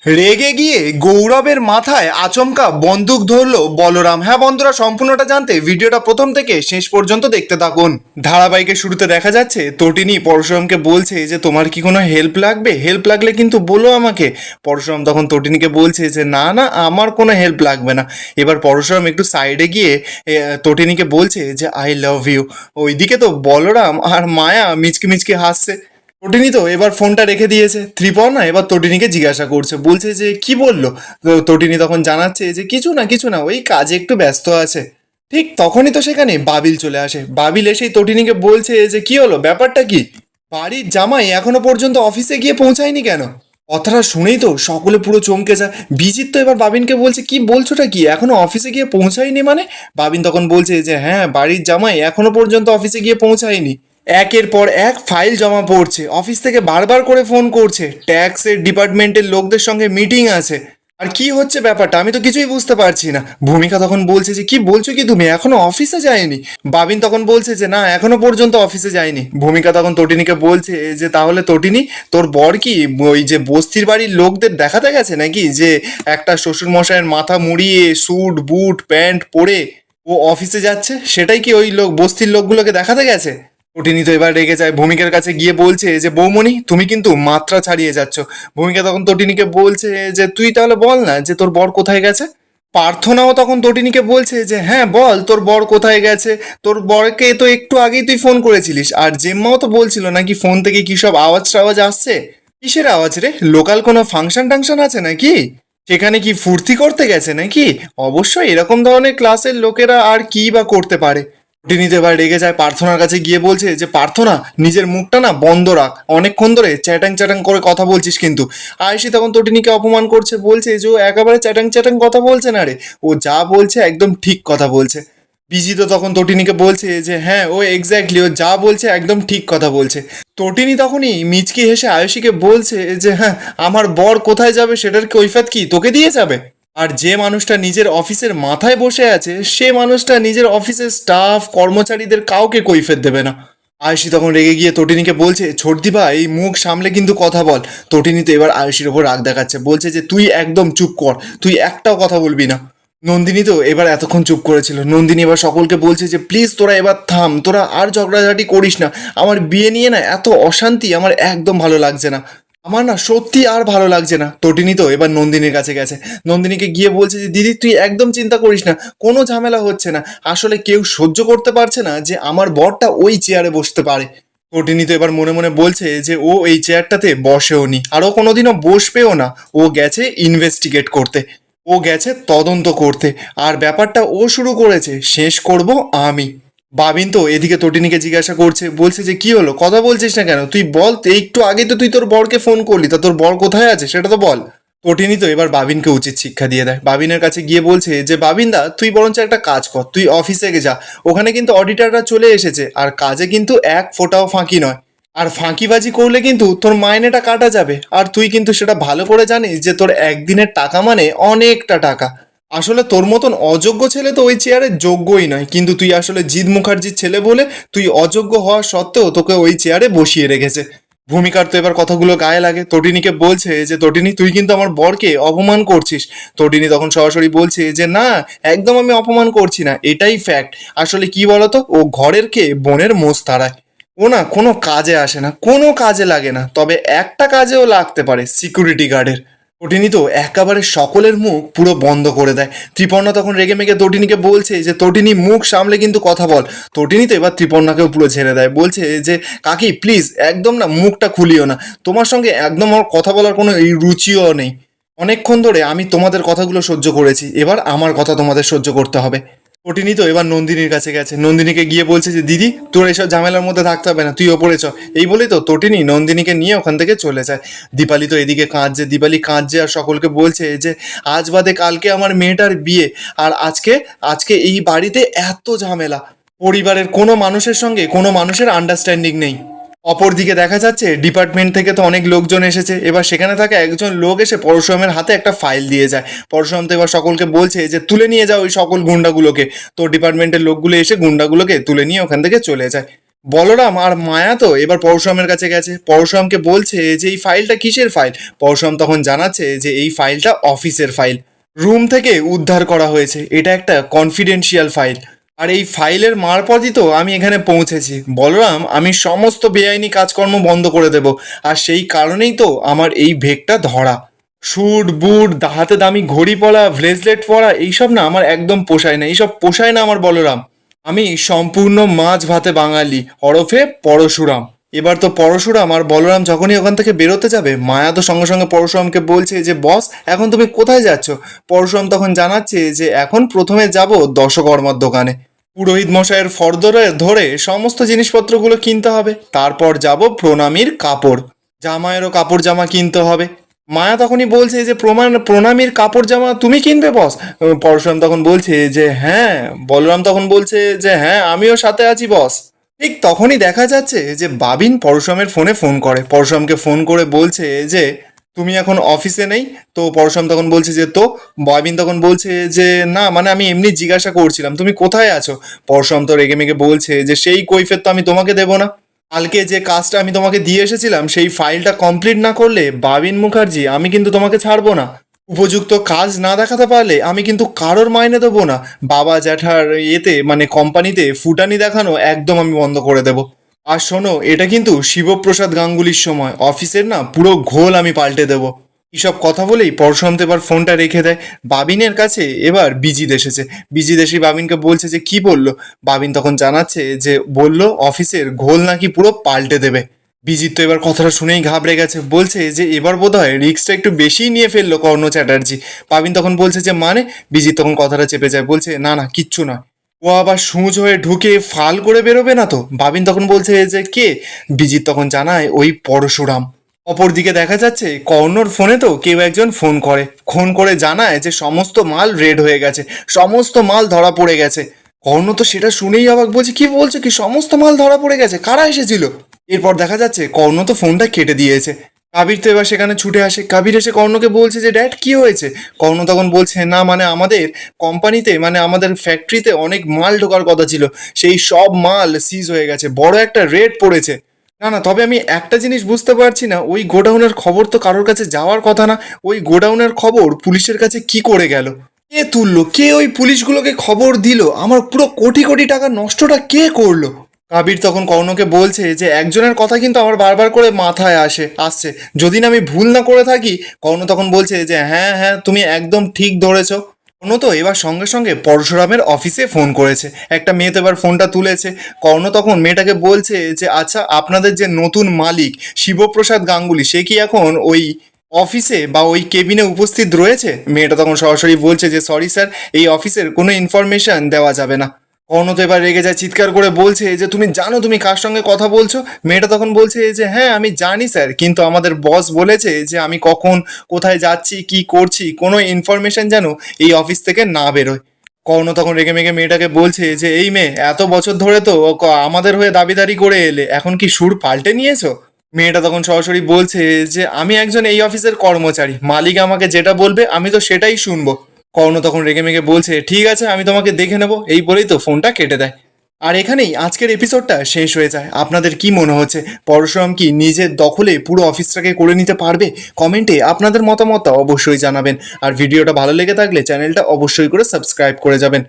রেগে গিয়ে গৌরবের মাথায় আচমকা বন্দুক ধরলো বলরাম। হ্যাঁ বন্ধুরা, সম্পূর্ণটা জানতে ভিডিওটা প্রথম থেকে শেষ পর্যন্ত দেখতে থাকুন। ধারাবাহিকের শুরুতে দেখা যাচ্ছে তটিনী পরশুরামকে বলছে যে তোমার কি কোনো হেল্প লাগবে, হেল্প লাগলে কিন্তু বলো আমাকে। পরশুরাম তখন তটিনীকে বলছে যে না না, আমার কোনো হেল্প লাগবে না। এবার পরশুরাম একটু সাইডে গিয়ে তটিনীকে বলছে যে আই লাভ ইউ। ওইদিকে তো বলরাম আর মায়া মিচকি মিচকি হাসছে। তটিনী তো এবার ফোনটা রেখে দিয়েছে। ত্রিপর্ণা এবার তটিনীকে জিজ্ঞাসা করছে, বলছে যে কি বললো। তো তটিনী তখন জানাচ্ছে যে কিছু না, ওই কাজে একটু ব্যস্ত আছে। ঠিক তখনই তো সেখানে বাবিল চলে আসে। বাবিল এসেই তটিনীকে বলছে যে কি হলো, ব্যাপারটা কি? বাড়ির জামাই এখনো পর্যন্ত অফিসে গিয়ে পৌঁছায়নি কেন? কথাটা শুনেই তো সকলে পুরো চমকে যায়। বিজিত তো এবার বাবিনকে বলছে কি বলছোটা কি, এখনো অফিসে গিয়ে পৌঁছায়নি মানে? বাবিন তখন বলছে যে হ্যাঁ, বাড়ির জামাই এখনো পর্যন্ত অফিসে গিয়ে পৌঁছায়নি। একের পর এক ফাইল জমা পড়ছে, অফিস থেকে বারবার করে ফোন করছে, ট্যাক্সের ডিপার্টমেন্টের লোকদের সঙ্গে মিটিং আছে। আর কি হচ্ছে ব্যাপারটা, আমি তো কিছুই বুঝতে পারছি না। ভূমিকা তখন বলছে যে কি বলছো কি তুমি, এখনো অফিসে যায়নি? বাবিন তখন বলছে যে না, এখনো পর্যন্ত অফিসে যায়নি। ভূমিকা তখন তটিনীকে বলছে যে তাহলে তটিনী, তোর বর কি ওই যে বস্তির বাড়ির লোকদের দেখাতে গেছে নাকি, যে একটা শ্বশুর মশাইয়ের মাথা মুড়িয়ে স্যুট বুট প্যান্ট পরে ও অফিসে যাচ্ছে, সেটাই কি ওই লোক বস্তির লোকগুলোকে দেখাতে গেছে? তটিনী তো এবার রেগে যায়, ভূমিকার কাছে গিয়ে বলছে যে বৌমণি তুমি কিন্তু মাত্রা ছাড়িয়ে যাচ্ছ। ভূমিকা তখন তটিনীকে বলছে যে তুই তাহলে বল না যে তোর বর কোথায় গেছে। প্রার্থনাও তখন তটিনীকে বলছে যে হ্যাঁ বল, তোর বর কোথায় গেছে। তোর বরকে তো একটু আগেই তুই ফোন করেছিলিস, আর জেম্মাও তো বলছিল নাকি ফোন থেকে কি সব আওয়াজ টাওয়াজ আসছে। কিসের আওয়াজ রে, লোকাল কোনো ফাংশন টাংশন আছে নাকি? সেখানে কি ফুর্তি করতে গেছে নাকি? অবশ্যই এরকম ধরনের ক্লাসের লোকেরা আর কি বা করতে পারে। টিনিতে এবার রেগে যায়, প্রার্থনার কাছে গিয়ে বলছে যে প্রার্থনা, নিজের মুখটা না বন্ধ রাখ, অনেকক্ষণ ধরে চ্যাটাং চ্যাটাং করে কথা বলছিস কিন্তু। আয়ুষি তখন তটিনীকে অপমান করছে, বলছে যে ও একেবারে চ্যাটাং চ্যাটাং কথা বলছে না রে, ও যা বলছে একদম ঠিক কথা বলছে। বিজিত তখন তটিনীকে বলছে যে হ্যাঁ ও এক্স্যাক্টলি, ও যা বলছে একদম ঠিক কথা বলছে। তটিনী তখনই মিচকি হেসে আয়ুষীকে বলছে যে হ্যাঁ, আমার বর কোথায় যাবে সেটার কৈফিয়ত কি তোকে দিয়ে যাবে? আর যে মানুষটা নিজের অফিসের মাথায় বসে আছে, সে মানুষটা নিজের অফিসের স্টাফ কর্মচারীদের কাউকে কৈফিয়ত দেবে না। আয়ুষী তখন রেগে গিয়ে তটিনীকে বলছে ছোটদিবা, এই মুখ সামলে কিন্তু কথা বল। তটিনী তো এবার আয়ুষীর ওপর রাগ দেখাচ্ছে, বলছে যে তুই একদম চুপ কর, তুই একটাও কথা বলবি না। নন্দিনী তো এবার এতক্ষণ চুপ করেছিল। নন্দিনী এবার সকলকে বলছে যে প্লিজ তোরা এবার থাম, তোরা আর ঝগড়াঝাটি করিস না। আমার বিয়ে নিয়ে না এত অশান্তি আমার একদম ভালো লাগছে না, আমার না সত্যি আর ভালো লাগছে না। তটিনী তো এবার নন্দিনীর কাছে গেছে। নন্দিনীকে গিয়ে বলছে যে দিদি তুই একদম চিন্তা করিস না, কোনো ঝামেলা হচ্ছে না। আসলে কেউ সহ্য করতে পারছে না যে আমার বরটা ওই চেয়ারে বসতে পারে। তটিনী তো এবার মনে মনে বলছে যে ও এই চেয়ারটাতে বসেও নি, আর ও কোনোদিনও বসবেও না। ও গেছে ইনভেস্টিগেট করতে, ও গেছে তদন্ত করতে, আর ব্যাপারটা ও শুরু করেছে, শেষ করব আমি। বাবিন তো এদিকে তটিনীকে জিজ্ঞাসা করছে, বলছে যে কি হলো, কথা বলছিস না কেন, তুই বল, একটু আগে তো তুই তোর বরকে ফোন করলি, তা তোর বর কোথায় আছে সেটা তো বল। তটিনী তো এবার বাবিনকে উচিত শিক্ষা দিয়ে দেয়। বাবিনের কাছে গিয়ে বলছে যে বাবিনদা, তুই বরঞ্চ একটা কাজ কর, তুই অফিসে যা, ওখানে কিন্তু অডিটাররা চলে এসেছে, আর কাজে কিন্তু এক ফোঁটাও ফাঁকি নয়। আর ফাঁকিবাজি করলে কিন্তু তোর মাইনেটা কাটা যাবে, আর তুই কিন্তু সেটা ভালো করে জানিস যে তোর একদিনের টাকা মানে অনেকটা টাকা। আসলে তোর মতন অযোগ্য ছেলে তো ওই চেয়ারে যোগ্যই নয়, কিন্তু তুই আসলে জিৎ মুখার্জির ছেলে বলে তুই অযোগ্য হওয়া সত্ত্বেও তোকে ওই চেয়ারে বসিয়ে রেখেছে। ভূমিকার তো এবার কথাগুলো গায়ে লাগে। তটিনীকে বলছে যে তটিনী তুই কিন্তু আমার বরকে অপমান করছিস। তটিনী তখন সরাসরি বলছে যে না, একদম আমি অপমান করছি না, এটাই ফ্যাক্ট। আসলে কি বলতো, ও ঘরের কে বোনের মোষ তাড়ায়। ও না কোনো কাজে আসে না, কোনো কাজে লাগে না, তবে একটা কাজেও লাগতে পারে, সিকিউরিটি গার্ডের। তটিনী তো একেবারে সকলের মুখ পুরো বন্ধ করে দেয়। ত্রিপর্ণা তখন রেগে মেগে তটিনীকে বলছে যে তটিনী মুখ সামলে কিন্তু কথা বল। তটিনী তো এবার ত্রিপর্ণাকেও পুরো ঝেড়ে দেয়, বলছে যে কাকি প্লিজ একদম না মুখটা খুলিও না, তোমার সঙ্গে একদম আমার কথা বলার কোনো এই রুচিও নেই। অনেকক্ষণ ধরে আমি তোমাদের কথাগুলো সহ্য করেছি, এবার আমার কথা তোমাদের সহ্য করতে হবে। তটিনী তো এবার নন্দিনীর কাছে গেছে। নন্দিনীকে গিয়ে বলছে যে দিদি তোর এসব ঝামেলার মধ্যে থাকতে হবে না, তুই ওপরে চ। এই বলেই তো তটিনী নন্দিনীকে নিয়ে ওখান থেকে চলে যায়। দীপালি তো এদিকে কাঁদছে, দীপালি কাঁদছে আর সকলকে বলছে যে আজ বাদে কালকে আমার মেয়েটার বিয়ে, আর আজকে আজকে এই বাড়িতে এত ঝামেলা, পরিবারের কোনো মানুষের সঙ্গে কোনো মানুষের আন্ডারস্ট্যান্ডিং নেই। অপরদিকে দেখা যাচ্ছে ডিপার্টমেন্ট থেকে তো অনেক লোকজন এসেছে। এবার সেখানে থাকা একজন লোক এসে পরশুরামের হাতে একটা ফাইল দিয়ে যায়। পরশুরাম তো এবার সকলকে বলছে যে তুলে নিয়ে যাও ওই সকল গুন্ডাগুলোকে। তো ডিপার্টমেন্টের লোকগুলো এসে গুন্ডাগুলোকে তুলে নিয়ে ওখান থেকে চলে যায়। বলরাম আর মায়া তো এবার পরশুরামের কাছে গেছে, পরশুরামকে বলছে যে এই ফাইলটা কিসের ফাইল। পরশুরাম তখন জানাচ্ছে যে এই ফাইলটা অফিসের ফাইল, রুম থেকে উদ্ধার করা হয়েছে, এটা একটা কনফিডেন্সিয়াল ফাইল। আর এই ফাইলের মারফতই তো আমি এখানে পৌঁছেছি বলরাম, আমি সমস্ত বেআইনি কাজকর্ম বন্ধ করে দেব। আর সেই কারণেই তো আমার এই ভেগটা ধরা। স্যুট বুট, হাতে দামি ঘড়ি পরা, ব্রেসলেট পরা, এইসব না আমার একদম পোষায় না, এইসব পোষায় না আমার বলরাম। আমি সম্পূর্ণ মাছ ভাতে বাঙালি, ওরফে পরশুরাম। এবার তো পরশুরাম আর বলরাম যখনই ওখান থেকে বেরোতে যাবে, মায়া তো সঙ্গে সঙ্গে পরশুরামকে বলছে যে বস এখন তুমি কোথায় যাচ্ছ। পরশুরাম তখন জানাচ্ছে যে এখন প্রথমে যাব দশকর্মার দোকানে, পুরোহিত মশাইয়ের ফর্দ ধরে সমস্ত জিনিসপত্রগুলো কিনতে হবে, তারপর যাব প্রণামীর কাপড়, জামাইয়েরও কাপড় জামা কিনতে হবে। মায়া তখনই বলছে যে প্রণামীর কাপড় জামা তুমি কিনবে বস। পরশুরাম তখন বলছে যে হ্যাঁ, বলরাম তখন বলছে যে হ্যাঁ আমিও সাথে আছি বস। ঠিক তখনই দেখা যাচ্ছে যে বাবিন পরশুরামের ফোনে ফোন করে, পরশুরামকে ফোন করে বলছে যে তুমি এখন অফিসে নেই। তো পরশুরাম তখন বলছে যে তো, বাবিন তখন বলছে যে না মানে আমি এমনি জিজ্ঞাসা করছিলাম তুমি কোথায় আছো। পরশুরাম তো রেগে মেগে বলছে যে সেই কৈফিয়ত তো আমি তোমাকে দেবো না, কালকে যে কাজটা আমি তোমাকে দিয়ে এসেছিলাম সেই ফাইলটা কমপ্লিট না করলে বাবিন মুখার্জি আমি কিন্তু তোমাকে ছাড়বো না। উপযুক্ত কাজ না দেখাতে পারলে আমি কিন্তু কারোর মাইনে দেবো না। বাবা জ্যাঠার এতে মানে কোম্পানিতে ফুটানি দেখানো একদম আমি বন্ধ করে দেবো। আর শোনো, এটা কিন্তু শিবপ্রসাদ গাঙ্গুলির সময়, অফিসের না পুরো ঘোল আমি পাল্টে দেবো। এইসব কথা বলেই পরশুরাম তো এবার ফোনটা রেখে দেয়। বাবিনের কাছে এবার বিজিত এসেছে, বিজিত এসে বাবিনকে বলছে যে কি বললো। বাবিন তখন জানাচ্ছে যে বললো অফিসের ঘোল নাকি পুরো পাল্টে দেবে। বিজিত তো এবার কথাটা শুনেই ঘাবড়ে গেছে, বলছে যে এবার বোধহয় রিস্কটা একটু বেশিই নিয়ে ফেললো কর্ণ চ্যাটার্জি। বাবিন তখন বলছে যে মানে, বিজিত তখন কথাটা চেপে যায়, বলছে না না কিচ্ছু না। ও আবার সূঁচ হয়ে ঢুকে ফাল করে বেরোবে না তো। বাবিন তখন বলছে যে কে। বিজিত তখন জানায় ওই পরশুরাম। অপরদিকে দেখা যাচ্ছে কর্ণর ফোনে তো কেউ একজন ফোন করে জানায় যে সমস্ত মাল রেড হয়ে গেছে, সমস্ত মাল ধরা পড়ে গেছে। কর্ণ তো সেটা শুনেই অবাক, বলছে কি বলছো, কি সমস্ত মাল ধরা পড়ে গেছে, কারা এসেছিল। এরপর দেখা যাচ্ছে কর্ণ তো ফোনটা কেটে দিয়েছে। কাবির তো এবার সেখানে ছুটে আসে, কাবির এসে কর্ণকে বলছে যে ড্যাড কি হয়েছে। কর্ণ তখন বলছে না মানে আমাদের কোম্পানিতে মানে আমাদের ফ্যাক্টরিতে অনেক মাল ঢোকার কথা ছিল, সেই সব মাল সিজ হয়ে গেছে, বড় একটা রেড পড়েছে। না না, তবে আমি একটা জিনিস বুঝতে পারছি না, ওই গোডাউনের খবর তো কারোর কাছে যাওয়ার কথা না, ওই গোডাউনের খবর পুলিশের কাছে কি করে গেল, কে তুললো, কে ওই পুলিশগুলোকে খবর দিল, আমার পুরো কোটি কোটি টাকা নষ্টটা কে করলো। কাবির তখন কর্ণকে বলছে যে একজনের কথা কিন্তু আমার বারবার করে মাথায় আসছে, যদি না আমি ভুল না করে থাকি। কর্ণ তখন বলছে যে হ্যাঁ হ্যাঁ তুমি একদম ঠিক ধরেছো। কর্ণ তো এবার সঙ্গে সঙ্গে পরশুরামের অফিসে ফোন করেছে, একটা মেয়ে তো এবার ফোনটা তুলেছে। কর্ণ তখন মেয়েটাকে বলছে যে আচ্ছা আপনাদের যে নতুন মালিক শিবপ্রসাদ গাঙ্গুলি, সে কি এখন ওই অফিসে বা ওই কেবিনে উপস্থিত রয়েছে। মেয়েটা তখন সরাসরি বলছে যে সরি স্যার, এই অফিসের কোনো ইনফরমেশন দেওয়া যাবে না। কর্ণ তো এবার রেগে যায়, চিৎকার করে বলছে যে তুমি জানো তুমি কার সঙ্গে কথা বলছো। মেয়েটা তখন বলছে যে হ্যাঁ আমি জানি স্যার, কিন্তু আমাদের বস বলেছে যে আমি কখন কোথায় যাচ্ছি কি করছি কোনো ইনফরমেশন যেন এই অফিস থেকে না বেরোয়। কর্ণ তখন রেগে মেগে মেয়েটাকে বলছে যে এই মেয়ে এত বছর ধরে তো আমাদের হয়ে দাবিদারি করে এলে, এখন কি সুর পাল্টে নিয়েছো। মেয়েটা তখন সরাসরি বলছে যে আমি একজন এই অফিসের কর্মচারী, মালিক আমাকে যেটা বলবে আমি তো সেটাই শুনবো। কর্ণ তখন রেগে মেগে বলছে ঠিক আছে আমি তোমাকে দেখে নেবো, এই বলেই তো ফোনটা কেটে দেয়। আর এখানেই আজকের এপিসোডটা শেষ হয়ে যায়। আপনাদের কি মনে হচ্ছে, পরশুরাম কি নিজের দখলে পুরো অফিসটাকে করে নিতে পারবে? কমেন্টে আপনাদের মতামত অবশ্যই জানাবেন। আর ভিডিওটা ভালো লেগে থাকলে চ্যানেলটা অবশ্যই করে সাবস্ক্রাইব করে যাবেন।